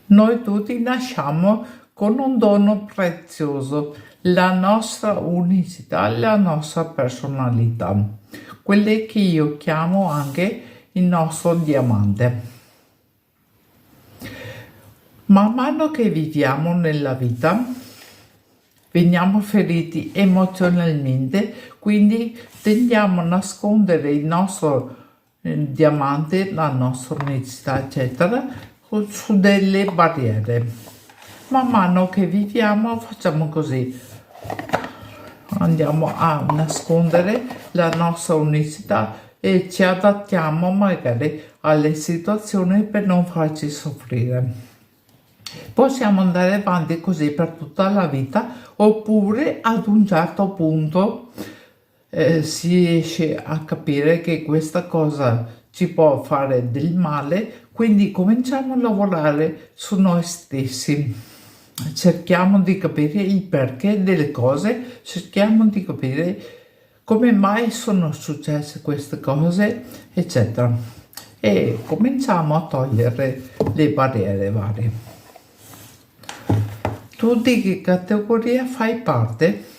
Noi tutti nasciamo con un dono prezioso, la nostra unicità, la nostra personalità, quelle che io chiamo anche il nostro diamante. Man mano che viviamo nella vita, veniamo feriti emozionalmente, quindi tendiamo a nascondere il nostro diamante, la nostra unicità, eccetera, su delle barriere. Man mano che viviamo facciamo così, andiamo a nascondere la nostra unicità e ci adattiamo magari alle situazioni per non farci soffrire. Possiamo andare avanti così per tutta la vita oppure ad un certo punto si riesce a capire che questa cosa ci può fare del male, quindi cominciamo a lavorare su noi stessi. Cerchiamo di capire il perché delle cose, cerchiamo di capire come mai sono successe queste cose, eccetera. E cominciamo a togliere le barriere varie. Tu di che categoria fai parte?